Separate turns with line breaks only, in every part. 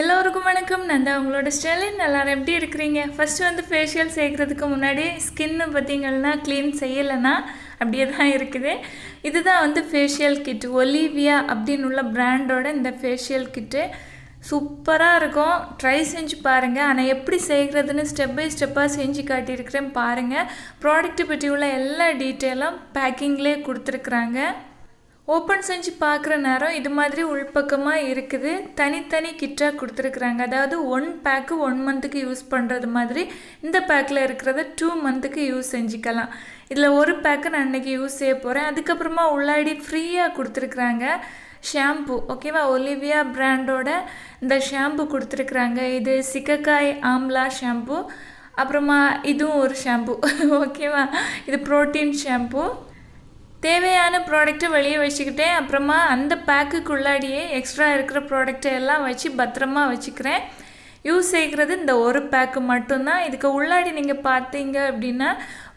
எல்லோருக்கும் வணக்கம். நான் தான் உங்களோட ஸ்டெலின். எல்லாரும் எப்படி இருக்கிறீங்க? ஃபஸ்ட்டு வந்து ஃபேஷியல் செய்கிறதுக்கு முன்னாடி ஸ்கின்னு பார்த்திங்கன்னா க்ளீன் செய்யலைன்னா அப்படியே தான் இருக்குது. இதுதான் வந்து ஃபேஷியல் கிட்டு, ஒலிவியா அப்படின்னு உள்ள பிராண்டோட இந்த ஃபேஷியல் கிட்டு சூப்பராக இருக்கும். ட்ரை செஞ்சு பாருங்கள். ஆனால் எப்படி செய்கிறதுன்னு ஸ்டெப் பை ஸ்டெப்பாக செஞ்சு காட்டியிருக்கிறேன் பாருங்கள். ப்ராடக்ட்டை பற்றி உள்ள எல்லா டீட்டெயிலும் பேக்கிங்லேயே கொடுத்துருக்குறாங்க. ஓப்பன் செஞ்சு பார்க்குற நேரம் இது மாதிரி உள்பக்கமாக இருக்குது. தனித்தனி கிட்டாக கொடுத்துருக்குறாங்க. அதாவது 1 பேக்கு 1 மந்த்துக்கு யூஸ் பண்ணுறது மாதிரி இந்த பேக்கில் இருக்கிறத 2 மந்த்துக்கு யூஸ் செஞ்சுக்கலாம். இதில் ஒரு பேக்கு நான் இன்றைக்கி யூஸ் செய்ய போகிறேன். அதுக்கப்புறமா உள்ளாடி ஃப்ரீயாக கொடுத்துருக்குறாங்க ஷாம்பு. ஓகேவா, ஒலிவியா பிராண்டோட இந்த ஷாம்பு கொடுத்துருக்குறாங்க. இது சிக்கக்காய் ஆம்லா ஷாம்பு. அப்புறமா இதுவும் ஒரு ஷாம்பு. ஓகேவா, இது ப்ரோட்டீன் ஷாம்பு. தேவையான ப்ராடக்ட்டை வெளியே வச்சுக்கிட்டேன். அப்புறமா அந்த பேக்குக்குள்ளாடியே எக்ஸ்ட்ரா இருக்கிற ப்ராடக்டை எல்லாம் வச்சு பத்திரமா வச்சுக்கிறேன். யூஸ் செய்கிறது இந்த ஒரு பேக்கு மட்டும்தான். இதுக்கு உள்ளாடி நீங்கள் பார்த்தீங்க அப்படின்னா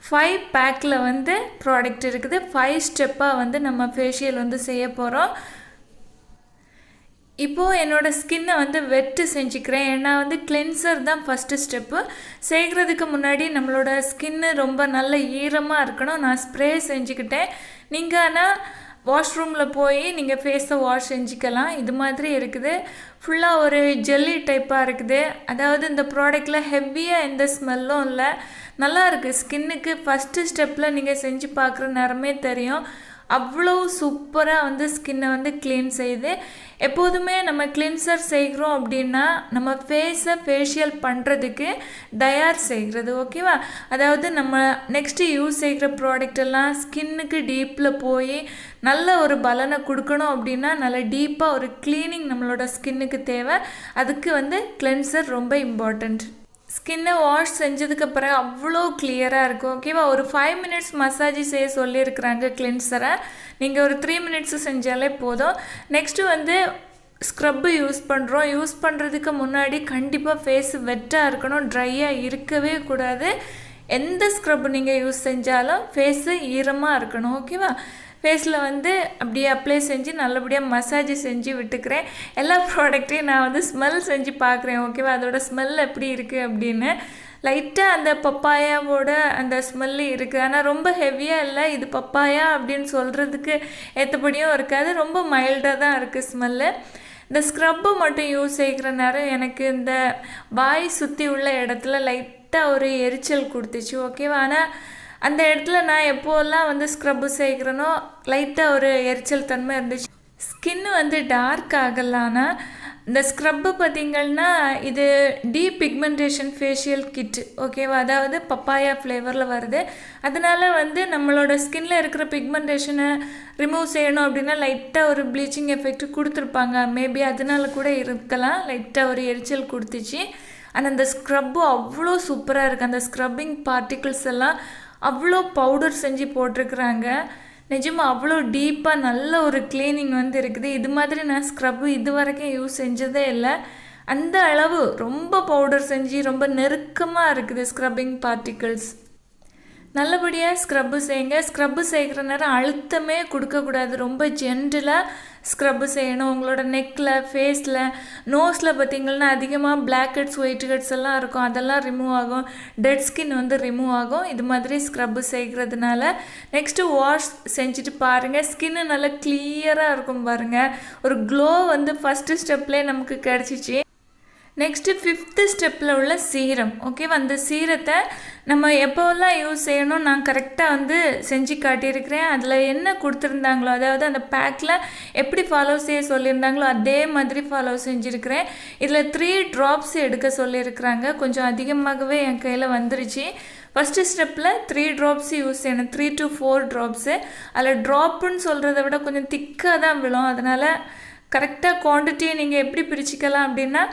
5 பேக்கில் வந்து ப்ராடக்ட் இருக்குது. 5 ஸ்டெப்பாக வந்து நம்ம ஃபேஷியல் வந்து செய்ய போகிறோம். இப்போது என்னோடய ஸ்கின்னை வந்து வெட்டு செஞ்சுக்கிறேன். ஏன்னா வந்து கிளென்சர் தான் ஃபஸ்ட்டு ஸ்டெப்பு. செய்கிறதுக்கு முன்னாடி நம்மளோட ஸ்கின்னு ரொம்ப நல்ல ஈரமாக இருக்கணும். நான் ஸ்ப்ரே செஞ்சுக்கிட்டேன். நீங்கள் ஆனால் வாஷ்ரூமில் போய் நீங்கள் ஃபேஸை வாஷ் செஞ்சுக்கலாம். இது மாதிரி இருக்குது. ஃபுல்லாக ஒரு ஜெல்லி டைப்பாக இருக்குது. அதாவது இந்த ப்ராடக்டில் ஹெவியாக எந்த ஸ்மெல்லும் இல்லை, நல்லா இருக்குது ஸ்கின்னுக்கு. ஃபஸ்ட்டு ஸ்டெப்பில் நீங்கள் செஞ்சு பார்க்குற நேரமே தெரியும். அவ்வளோ சூப்பராக வந்து ஸ்கின்னை வந்து க்ளீன் செய்யுது. எப்போதுமே நம்ம கிளென்சர் செய்கிறோம் அப்படின்னா நம்ம ஃபேஸை ஃபேஷியல் பண்ணுறதுக்கு தயார் செய்கிறது. ஓகேவா, அதாவது நம்ம நெக்ஸ்ட்டு யூஸ் செய்கிற ப்ராடக்ட் எல்லாம் ஸ்கின்னுக்கு டீப்பில் போய் நல்ல ஒரு பலனை கொடுக்கணும் அப்படின்னா நல்ல டீப்பாக ஒரு க்ளீனிங் நம்மளோட ஸ்கின்னுக்கு தேவை. அதுக்கு வந்து கிளென்சர் ரொம்ப இம்பார்ட்டண்ட். ஸ்கின்னை வாஷ் செஞ்சதுக்கு பிறகு அவ்வளோ கிளியராக இருக்கும். ஓகேவா, ஒரு 5 மினிட்ஸ் மசாஜ் செய்ய சொல்லியிருக்கிறாங்க கிளென்சரை. நீங்கள் ஒரு 3 மினிட்ஸு செஞ்சாலே போதும். நெக்ஸ்ட்டு வந்து ஸ்க்ரப்பு யூஸ் பண்ணுறோம். யூஸ் பண்ணுறதுக்கு முன்னாடி கண்டிப்பாக ஃபேஸு வெட்டாக இருக்கணும், ட்ரையாக இருக்கவே கூடாது. எந்த ஸ்க்ரப்பு நீங்கள் யூஸ் செஞ்சாலும் ஃபேஸு ஈரமாக இருக்கணும். ஓகேவா, ஃபேஸில் வந்து அப்படியே அப்ளை செஞ்சு நல்லபடியாக மசாஜ் செஞ்சு விட்டுக்கிறேன். எல்லா ப்ராடக்ட்டையும் நான் வந்து ஸ்மெல் செஞ்சு பார்க்குறேன். ஓகேவா, அதோட ஸ்மெல் எப்படி இருக்குது அப்படின்னு. லைட்டாக அந்த பப்பாயாவோட அந்த ஸ்மெல்லு இருக்குது. ஆனால் ரொம்ப ஹெவியாக இல்லை. இது பப்பாயா அப்படின்னு சொல்கிறதுக்கு ஏற்றபடியும் இருக்காது. ரொம்ப மைல்டாக தான் இருக்குது ஸ்மெல்லு. இந்த ஸ்க்ரப்பு மட்டும் யூஸ் செய்கிற நேரம் எனக்கு இந்த வாய் சுற்றி உள்ள இடத்துல லைட்டாக ஒரு எரிச்சல் கொடுத்துச்சு. ஓகேவா, ஆனால் அந்த இடத்துல நான் எப்போல்லாம் வந்து ஸ்க்ரப்பு செய்கிறேனோ லைட்டாக ஒரு எரிச்சல் தன்மை இருந்துச்சு. ஸ்கின்னு வந்து டார்க் ஆகலான்னா இந்த ஸ்க்ரப்பு பார்த்திங்கன்னா இது பிக்மெண்டேஷன் ஃபேஷியல் கிட்டு. ஓகேவா, அதாவது பப்பாயா ஃப்ளேவரில் வருது. அதனால் வந்து நம்மளோட ஸ்கின்னில் இருக்கிற பிக்மெண்டேஷனை ரிமூவ் செய்யணும் அப்படின்னா லைட்டாக ஒரு ப்ளீச்சிங் எஃபெக்ட் கொடுத்துருப்பாங்க. மேபி அதனால கூட இருக்கலாம், லைட்டாக ஒரு எரிச்சல் கொடுத்துச்சு. ஆனால் அந்த ஸ்க்ரப்பு அவ்வளோ சூப்பராக இருக்குது. அந்த ஸ்க்ரப்பிங் பார்ட்டிகிள்ஸ் எல்லாம் அவ்வளோ பவுடர் செஞ்சு போட்டிருக்குறாங்க. நிஜமாக அவ்வளோ டீப்பாக நல்ல ஒரு க்ளீனிங் வந்து இருக்குது. இது மாதிரி நான் ஸ்க்ரப்பு இது வரைக்கும் யூஸ் செஞ்சதே இல்லை. அந்த அளவு ரொம்ப பவுடர் செஞ்சு ரொம்ப நெருக்கமாக இருக்குது ஸ்க்ரப்பிங் பார்ட்டிகிள்ஸ். நல்லபடியாக ஸ்க்ரப்பு செய்யுங்க. ஸ்க்ரப்பு செய்கிற நேரம் அழுத்தமே கொடுக்கக்கூடாது. ரொம்ப ஜென்டிலாக ஸ்க்ரப்பு செய்யணும். உங்களோட நெக்கில், ஃபேஸில், நோஸில் பார்த்திங்கன்னா அதிகமாக பிளாக் ஹெட்ஸ் ஒயிட் ஹெட்ஸ் எல்லாம் இருக்கும். அதெல்லாம் ரிமூவ் ஆகும். டெட் ஸ்கின் வந்து ரிமூவ் ஆகும் இது மாதிரி ஸ்க்ரப்பு செய்கிறதுனால. நெக்ஸ்ட்டு வாஷ் செஞ்சுட்டு பாருங்கள். ஸ்கின்னு நல்லா கிளியராக இருக்கும் பாருங்கள். ஒரு க்ளோ வந்து ஃபஸ்ட்டு ஸ்டெப்லேயே நமக்கு கிடச்சிச்சு. நெக்ஸ்ட்டு 5th ஸ்டெப்பில் உள்ள சீரம். ஓகேவா, அந்த சீரத்தை நம்ம எப்போல்லாம் யூஸ் செய்யணும் நான் கரெக்டாக வந்து செஞ்சு காட்டியிருக்கிறேன். அதில் என்ன கொடுத்துருந்தாங்களோ, அதாவது அந்த பேக்கில் எப்படி ஃபாலோ செய்ய சொல்லியிருந்தாங்களோ அதே மாதிரி ஃபாலோ செஞ்சுருக்கிறேன். இதில் 3 ட்ராப்ஸ் எடுக்க சொல்லியிருக்கிறாங்க. கொஞ்சம் அதிகமாகவே என் கையில் வந்துருச்சு. ஃபஸ்ட்டு ஸ்டெப்பில் 3 ட்ராப்ஸ் யூஸ் செய்யணும், 3 to 4 ட்ராப்ஸு. அதில் ட்ராப்புன்னு சொல்கிறத விட கொஞ்சம் திக்காக தான் விழும். அதனால் கரெக்டாக குவான்டிட்டியை நீங்கள் எப்படி பிரிச்சுக்கலாம் அப்படின்னா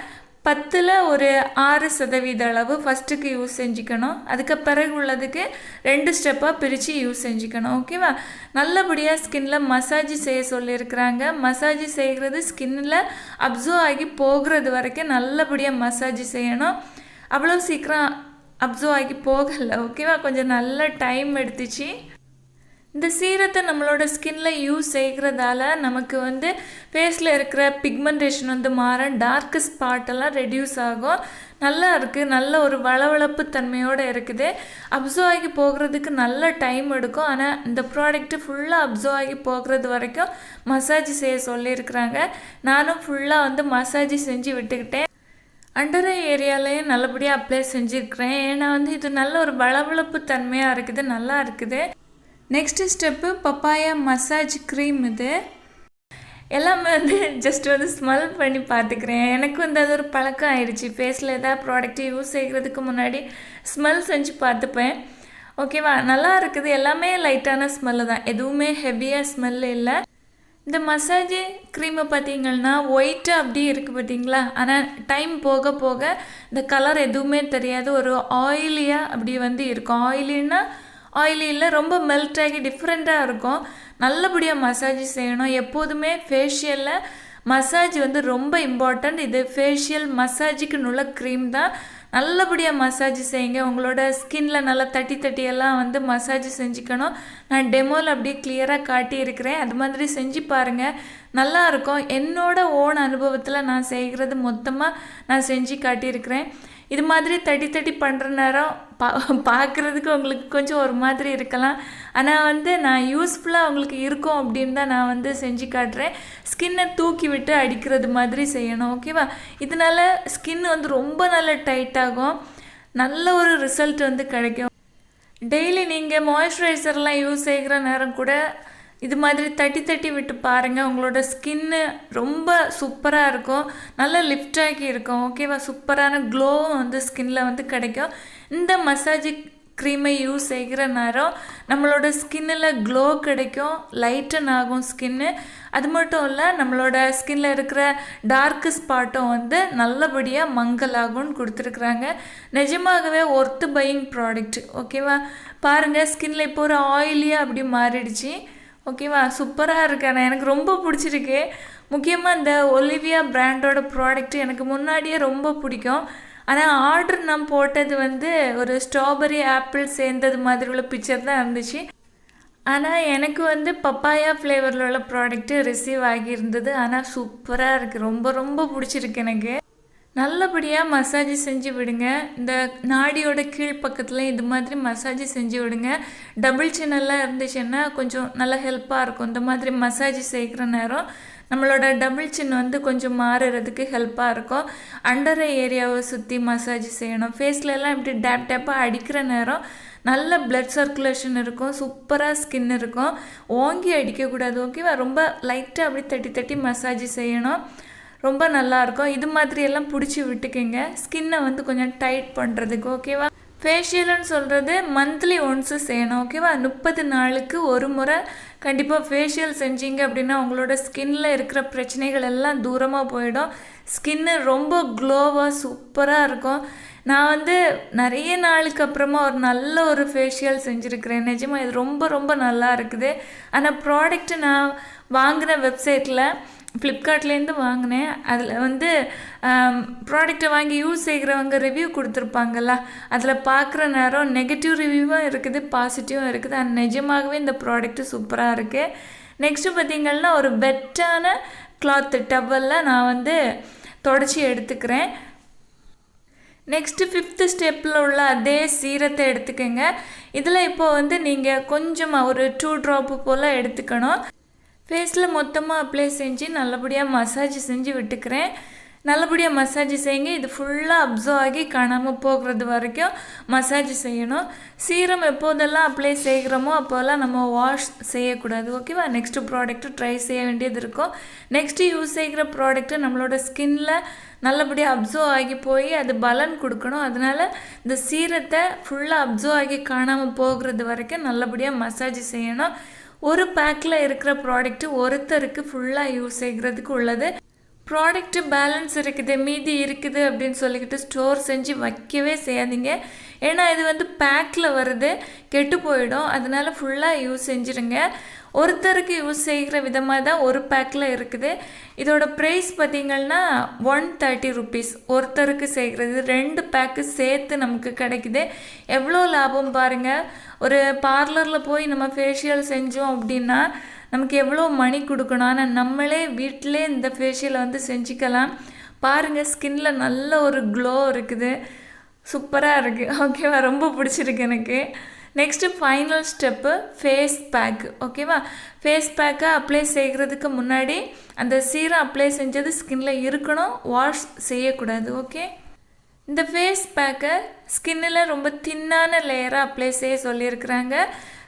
10ல் ஒரு 6% அளவு ஃபஸ்ட்டுக்கு யூஸ் செஞ்சுக்கணும். அதுக்கு பிறகு உள்ளதுக்கு 2 ஸ்டெப்பாக பிரித்து யூஸ் செஞ்சுக்கணும். ஓகேவா, நல்லபடியாக ஸ்கின்னில் மசாஜ் செய்ய சொல்லியிருக்கிறாங்க. மசாஜ் செய்கிறது ஸ்கின்னில் அப்சர்வ் ஆகி போகிறது வரைக்கும் நல்லபடியாக மசாஜ் செய்யணும். அவ்வளோ சீக்கிரம் அப்சர்வ் ஆகி போகலை. ஓகேவா, கொஞ்சம் நல்ல டைம் எடுத்துச்சு. இந்த சீரத்தை நம்மளோட ஸ்கின்ல யூஸ் செய்கிறதால நமக்கு வந்து ஃபேஸில் இருக்கிற பிக்மெண்டேஷன் வந்து மாறும், டார்க் ஸ்பாட்டெல்லாம் ரெடியூஸ் ஆகும். நல்லா இருக்குது, நல்ல ஒரு வளவளப்பு தன்மையோடு இருக்குது. அப்சர்வ் ஆகி போகிறதுக்கு நல்ல டைம் எடுக்கும். ஆனால் இந்த ப்ராடக்ட்டு ஃபுல்லாக அப்சர்வ் ஆகி போகிறது வரைக்கும் மசாஜ் செய்ய சொல்லியிருக்கிறாங்க. நானும் ஃபுல்லாக வந்து மசாஜ் செஞ்சு விட்டுக்கிட்டேன். அண்டர் ஐ ஏரியாலையும் நல்லபடியாக அப்ளை செஞ்சுருக்கிறேன். ஏன்னா வந்து இது நல்ல ஒரு வளவளப்பு தன்மையாக இருக்குது, நல்லா இருக்குது. Next step papaya massage cream. இது எல்லாமே வந்து ஜஸ்ட் வந்து ஸ்மெல் பண்ணி பார்த்துக்கிறேன். எனக்கு வந்து அது ஒரு பழக்கம் ஆயிடுச்சு. ஃபேஸில் எதாவது ப்ராடக்ட்டு யூஸ் செய்கிறதுக்கு முன்னாடி ஸ்மெல் செஞ்சு பார்த்துப்பேன். ஓகேவா, நல்லா இருக்குது. எல்லாமே லைட்டான ஸ்மெல்லு தான், எதுவுமே ஹெவியாக ஸ்மெல்லு இல்லை. இந்த மசாஜ் க்ரீமை பார்த்தீங்கன்னா ஒயிட்டாக அப்படியே இருக்குது பார்த்தீங்களா, ஆனால் டைம் போக போக இந்த கலர் எதுவுமே தெரியாது, ஒரு ஆயிலியாக அப்படி வந்து இருக்கும். ஆயிலின்னா ஆயிலி இல்லை, ரொம்ப மெல்ட் ஆகி டிஃப்ரெண்ட்டாக இருக்கும். நல்லபடியாக மசாஜ் செய்யணும். எப்போதுமே ஃபேஷியலில் மசாஜ் வந்து ரொம்ப இம்பார்ட்டண்ட். இது ஃபேஷியல் மசாஜுக்கு உள்ள க்ரீம் தான். நல்லபடியாக மசாஜ் செய்யுங்க. உங்களோட ஸ்கின்ல நல்லா தட்டி தட்டியெல்லாம் வந்து மசாஜ் செஞ்சுக்கணும். நான் டெமோவில் அப்படியே கிளியராக காட்டியிருக்கிறேன், அது மாதிரி செஞ்சு பாருங்கள், நல்லாயிருக்கும். என்னோட ஓன் அனுபவத்தில் நான் செய்கிறது மொத்தமாக நான் செஞ்சு காட்டியிருக்கிறேன். இது மாதிரி தட்டி தட்டி பண்ணுற நேரம் பார்க்குறதுக்கு உங்களுக்கு கொஞ்சம் ஒரு மாதிரி இருக்கலாம், ஆனால் வந்து நான் யூஸ்ஃபுல்லாக உங்களுக்கு இருக்கும் அப்படின்னு தான் நான் வந்து செஞ்சு காட்டுறேன். ஸ்கின்னை தூக்கி விட்டு அடிக்கிறது மாதிரி செய்யணும். ஓகேவா, இதனால ஸ்கின் வந்து ரொம்ப நல்ல டைட் ஆகும், நல்ல ஒரு ரிசல்ட் வந்து கிடைக்கும். டெய்லி நீங்கள் மாய்ஸ்சரைசர்லாம் யூஸ் செய்கிற நேரம் கூட இது மாதிரி தட்டி தட்டி விட்டு பாருங்கள். உங்களோட ஸ்கின்னு ரொம்ப சூப்பராக இருக்கும், நல்ல லிஃப்டாகி இருக்கும். ஓகேவா, சூப்பரான க்ளோவும் வந்து ஸ்கின்ல வந்து கிடைக்கும். இந்த மசாஜ் க்ரீமை யூஸ் செய்கிற நேரம் நம்மளோட ஸ்கின்னில் க்ளோ கிடைக்கும், லைட்டன் ஆகும் ஸ்கின்னு. அது மட்டும் இல்லை, நம்மளோட ஸ்கின்ல இருக்கிற டார்க் ஸ்பாட்டும் வந்து நல்லபடியாக மங்கலாகும்னு கொடுத்துருக்குறாங்க. நிஜமாகவே ஒர்த்து பையிங் ப்ராடக்ட். ஓகேவா, பாருங்கள் ஸ்கின்ல இப்போ ஒரு ஆயிலியாக அப்படி மாறிடுச்சு. ஓகேவா, சூப்பராக இருக்கு. ஆனால் எனக்கு ரொம்ப பிடிச்சிருக்கு. முக்கியமாக இந்த ஒலிவியா பிராண்டோட ப்ராடக்ட் எனக்கு முன்னாடியே ரொம்ப பிடிக்கும். ஆனால் ஆர்டர் நான் போட்டது வந்து ஒரு ஸ்ட்ராபெரி ஆப்பிள் சேர்ந்தது மாதிரி உள்ள பிக்சர் தான் இருந்துச்சு. ஆனால் எனக்கு வந்து பப்பாயா ஃப்ளேவரில் உள்ள ப்ராடக்ட்டு ரிசீவ் ஆகியிருந்தது. ஆனால் சூப்பராக இருக்குது, ரொம்ப ரொம்ப பிடிச்சிருக்கு எனக்கு. நல்லபடியாக மசாஜ் செஞ்சு விடுங்க. இந்த நாடியோட கீழ் பக்கத்தில் இது மாதிரி மசாஜ் செஞ்சு விடுங்க. டபுள் சின்னெல்லாம் இருந்துச்சுன்னா கொஞ்சம் நல்லா ஹெல்ப்பாக இருக்கும். இந்த மாதிரி மசாஜ் செய்கிற நேரம் நம்மளோட டபுள் சின் வந்து கொஞ்சம் மாறுறதுக்கு ஹெல்ப்பாக இருக்கும். அண்டர் ஐ ஏரியாவை சுற்றி மசாஜ் செய்யணும். ஃபேஸ்லலாம் இப்படி டேப் டேப்பாக அடிக்கிற நேரம் நல்ல பிளட் சர்க்குலேஷன் இருக்கும், சூப்பராக ஸ்கின் இருக்கும். ஓங்கி அடிக்கக்கூடாது. ஓகேவா, ரொம்ப லைட்டாக அப்படி தட்டி தட்டி மசாஜ் செய்யணும், ரொம்ப நல்லாயிருக்கும். இது மாதிரியெல்லாம் பிடிச்சி விட்டுக்குங்க ஸ்கின்னை வந்து கொஞ்சம் டைட் பண்ணுறதுக்கு. ஓகேவா, ஃபேஷியல்னு சொல்கிறது மந்த்லி ஒன்ஸு செய்யணும். ஓகேவா, 30 நாளுக்கு ஒரு முறை கண்டிப்பாக ஃபேஷியல் செஞ்சீங்க அப்படின்னா உங்களோட ஸ்கின்ல இருக்கிற பிரச்சனைகள் எல்லாம் தூரமாக போயிடும். ஸ்கின்னு ரொம்ப க்ளோவாக சூப்பராக இருக்கும். நான் வந்து நிறைய நாளுக்கு அப்புறமா ஒரு நல்ல ஒரு ஃபேஷியல் செஞ்சுருக்கிறேன். நிஜமாக இது ரொம்ப ரொம்ப நல்லா இருக்குது. ஆனால் ப்ராடக்ட்டு நான் வாங்கின வெப்சைட்டில் ஃப்ளிப்கார்ட்லேருந்து வாங்கினேன். அதில் வந்து ப்ராடக்டை வாங்கி யூஸ் செய்கிறவங்க ரிவ்யூ கொடுத்துருப்பாங்கல்ல, அதில் பார்க்குற நேரம் நெகட்டிவ் ரிவ்யூவும் இருக்குது, பாசிட்டிவும் இருக்குது. அது நிஜமாகவே இந்த ப்ராடக்ட்டு சூப்பராக இருக்குது. நெக்ஸ்ட்டு பார்த்திங்கன்னா ஒரு பெட்டான கிளாத்து டவலில் நான் வந்து தொடச்சி எடுத்துக்கிறேன். நெக்ஸ்ட்டு 5th ஸ்டெப்பில் உள்ள அதே சீரத்தை எடுத்துக்கோங்க. இதில் இப்போது வந்து நீங்கள் கொஞ்சமாக ஒரு 2 ட்ராப்பு போல் எடுத்துக்கணும். ஃபேஸில் மொத்தமாக அப்ளை செஞ்சு நல்லபடியாக மசாஜ் செஞ்சு விட்டுக்கிறேன். நல்லபடியாக மசாஜ் செய்யுங்க. இது ஃபுல்லாக அப்சர்வ் ஆகி காணாமல் போகிறது வரைக்கும் மசாஜ் செய்யணும். சீரம் எப்போதெல்லாம் அப்ளை செய்கிறோமோ அப்போல்லாம் நம்ம வாஷ் செய்யக்கூடாது. ஓகேவா, நெக்ஸ்ட்டு ப்ராடக்ட்டு ட்ரை செய்ய வேண்டியது இருக்கும். நெக்ஸ்ட்டு யூஸ் செய்கிற ப்ராடக்ட்டு நம்மளோட ஸ்கின்ல நல்லபடியாக அப்சர்வ் ஆகி போய் அது பலன் கொடுக்கணும். அதனால் இந்த சீரத்தை ஃபுல்லாக அப்சர்வ் ஆகி காணாமல் போகிறது வரைக்கும் நல்லபடியாக மசாஜ் செய்யணும். ஒரு பேக்கில் இருக்கிற ப்ராடக்ட்டு ஒருத்தருக்கு ஃபுல்லாக யூஸ் செய்கிறதுக்கு உள்ளது. ப்ராடக்ட்டு பேலன்ஸ் இருக்குது, மீதி இருக்குது அப்படின்னு சொல்லிக்கிட்டு ஸ்டோர் செஞ்சு வைக்கவே செய்யாதீங்க. ஏன்னா இது வந்து பேக்கில் வருது, கெட்டு போயிடும். அதனால் ஃபுல்லாக யூஸ் செஞ்சுருங்க. ஒருத்தருக்கு யூஸ் செய்கிற விதமாக தான் ஒரு பேக்கில் இருக்குது. இதோட ப்ரைஸ் பார்த்திங்கன்னா 130 rupees. ஒருத்தருக்கு செய்கிறது 2 பேக்கு சேர்த்து நமக்கு கிடைக்குது. எவ்வளோ லாபம் பாருங்கள். ஒரு பார்லரில் போய் நம்ம ஃபேஷியல் செஞ்சோம் அப்படின்னா நமக்கு எவ்வளோ மணி கொடுக்கணும். ஆனால் நம்மளே வீட்டிலே இந்த ஃபேஷியலை வந்து செஞ்சுக்கலாம். பாருங்கள், ஸ்கின்ல நல்ல ஒரு க்ளோ இருக்குது. சூப்பராக இருக்குது. ஓகேவா, ரொம்ப பிடிச்சிருக்கு எனக்கு. Next final step face pack. ஓகேவா, ஃபேஸ் பேக்கை அப்ளை செய்கிறதுக்கு முன்னாடி அந்த சீரம் அப்ளை செஞ்சது ஸ்கின்ல இருக்கணும், வாஷ் செய்யக்கூடாது. ஓகே, இந்த ஃபேஸ் பேக்கை ஸ்கின்னில் ரொம்ப தின்னான லேயராக அப்ளை செய்ய சொல்லியிருக்கிறாங்க.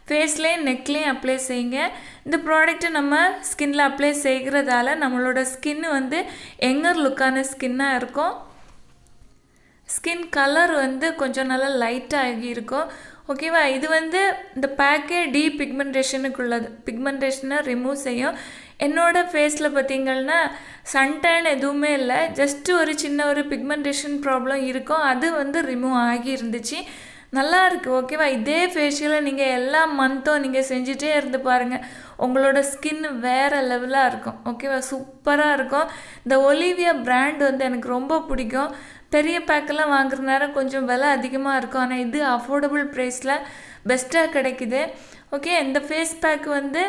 ஃபேஸ்லேயும் நெக்லேயும் அப்ளை செய்யுங்க. இந்த ப்ராடக்ட்டை நம்ம ஸ்கின்னில் அப்ளை செய்கிறதால நம்மளோட ஸ்கின் வந்து யங்கர் லுக்கான ஸ்கின்னாக இருக்கும். ஸ்கின் கலர் வந்து கொஞ்சம் நல்லா லைட்டாகி இருக்கும். ஓகேவா, இது வந்து இந்த பேக்கே பிக்மெண்டேஷனுக்கு உள்ளது. பிக்மெண்டேஷனை ரிமூவ் செய்யும். என்னோடய ஃபேஸில் பார்த்திங்கன்னா சன்டேன் எதுவுமே இல்லை, ஜஸ்ட்டு ஒரு சின்ன ஒரு பிக்மெண்டேஷன் ப்ராப்ளம் இருக்கும். அது வந்து ரிமூவ் ஆகி இருந்துச்சு. நல்லா இருக்குது. ஓகேவா, இதே ஃபேஷியலை நீங்கள் எல்லா மந்த்தும் நீங்கள் செஞ்சுட்டே இருந்து பாருங்கள். உங்களோட ஸ்கின் வேறு லெவலாக இருக்கும். ஓகேவா, சூப்பராக இருக்கும். இந்த ஒலிவியா பிராண்ட் வந்து எனக்கு ரொம்ப பிடிக்கும். பெரிய பேக்கெல்லாம் வாங்குற நேரம் கொஞ்சம் விலை அதிகமாக இருக்கும். ஆனால் இது அஃபோர்டபுள் ப்ரைஸில் பெஸ்ட்டாக கிடைக்குது. ஓகே, இந்த ஃபேஸ் பேக் வந்து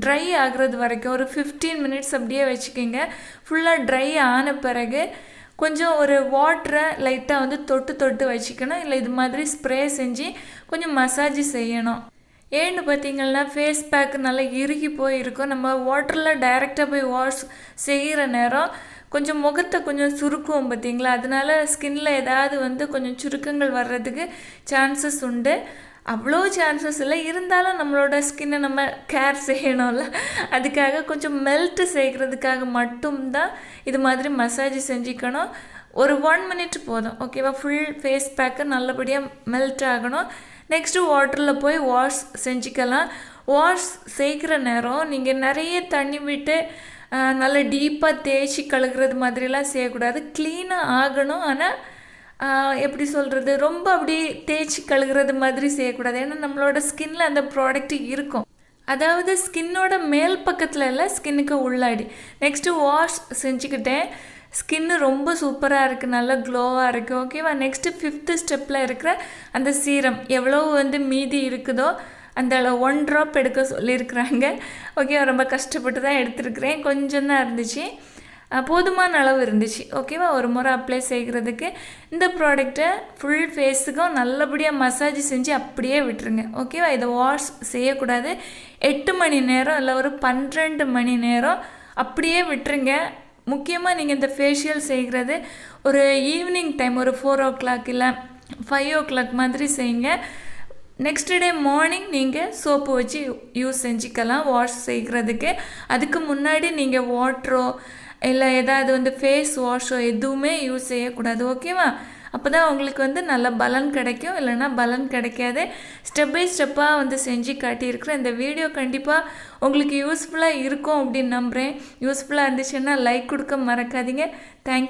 ட்ரை ஆகிறது வரைக்கும் ஒரு 15 minutes அப்படியே வச்சுக்கிங்க. ஃபுல்லாக ட்ரை ஆன பிறகு கொஞ்சம் ஒரு வாட்டரை லைட்டாக வந்து தொட்டு வச்சுக்கணும். இல்லை இது மாதிரி ஸ்ப்ரே செஞ்சு கொஞ்சம் மசாஜ் செய்யணும். ஏன்னு பார்த்தீங்கன்னா ஃபேஸ் பேக் நல்லா இறுகி போயிருக்கும். நம்ம வாட்டரில் டைரெக்டாக போய் வாஷ் செய்கிற நேரம் கொஞ்சம் முகத்தை கொஞ்சம் சுருக்குவோம் பார்த்தீங்களா, அதனால ஸ்கின்ல ஏதாவது வந்து கொஞ்சம் சுருக்கங்கள் வர்றதுக்கு சான்சஸ் உண்டு. அவ்வளோ சான்சஸ் இல்லை, இருந்தாலும் நம்மளோட ஸ்கின்னை நம்ம கேர் செய்யணும்ல, அதுக்காக கொஞ்சம் மெல்ட்டு செய்கிறதுக்காக மட்டும்தான் இது மாதிரி மசாஜ் செஞ்சுக்கணும். ஒரு 1 minute போதும். ஓகேவா, ஃபுல் ஃபேஸ் பேக்கை நல்லபடியாக மெல்ட் ஆகணும். நெக்ஸ்ட்டு வாட்டரில் போய் வாஷ் செஞ்சுக்கலாம். வாஷ் செய்கிற நேரம் நீங்கள் நிறைய தண்ணி விட்டு நல்லா டீப்பாக தேய்ச்சி கழுகுறது மாதிரிலாம் செய்யக்கூடாது. க்ளீனாக ஆகணும். ஆனால் எப்படி சொல்கிறது, ரொம்ப அப்படி தேய்ச்சி கழுகுறது மாதிரி செய்யக்கூடாது. ஏன்னா நம்மளோட ஸ்கின்ல அந்த ப்ராடக்ட் இருக்கும். அதாவது ஸ்கின்னோட மேல் பக்கத்தில் இல்லை, ஸ்கின்னுக்கு உள்ளாடி. Next wash செஞ்சுக்கிட்டேன். ஸ்கின்னு ரொம்ப சூப்பராக இருக்குது, நல்லா க்ளோவாக இருக்குது. ஓகேவா, நெக்ஸ்ட்டு 5th ஸ்டெப்பில் இருக்கிற அந்த சீரம் எவ்வளோ வந்து மீதி இருக்குதோ அந்த 1 drop எடுக்க சொல்லியிருக்கிறாங்க. ஓகே, ரொம்ப கஷ்டப்பட்டு தான் எடுத்துருக்கிறேன். கொஞ்சம் தான் இருந்துச்சு, போதுமான அளவு இருந்துச்சு. ஓகேவா, ஒரு முறை அப்ளை செய்கிறதுக்கு இந்த ப்ராடக்டை ஃபுல் ஃபேஸுக்கும் நல்லபடியாக மசாஜ் செஞ்சு அப்படியே விட்டுருங்க. ஓகேவா, இதை வாஷ் செய்யக்கூடாது. 8 மணி நேரம் இல்லை ஒரு 12 மணி நேரம் அப்படியே விட்டுருங்க. முக்கியமாக நீங்கள் இந்த ஃபேஷியல் செய்கிறது ஒரு ஈவினிங் டைம், ஒரு 4 o'clock இல்லை 5 o'clock மாதிரி செய்யுங்க. நெக்ஸ்ட் டே மார்னிங் நீங்கள் சோப்பு வச்சு யூஸ் செஞ்சுக்கலாம் வாஷ் செய்கிறதுக்கு. அதுக்கு முன்னாடி நீங்கள் வாட்டரோ இல்லை ஏதாவது வந்து ஃபேஸ் வாஷோ எதுவுமே யூஸ் செய்யக்கூடாது. ஓகேவா, அப்போ தான் உங்களுக்கு வந்து நல்ல பலன் கிடைக்கும், இல்லைனா பலன் கிடைக்காது. ஸ்டெப் பை ஸ்டெப்பாக வந்து செஞ்சு காட்டியிருக்கிறேன். இந்த வீடியோ கண்டிப்பாக உங்களுக்கு யூஸ்ஃபுல்லாக இருக்கும் அப்படின்னு நம்புகிறேன். யூஸ்ஃபுல்லாக இருந்துச்சுன்னா லைக் கொடுக்க மறக்காதீங்க. தேங்க்யூ.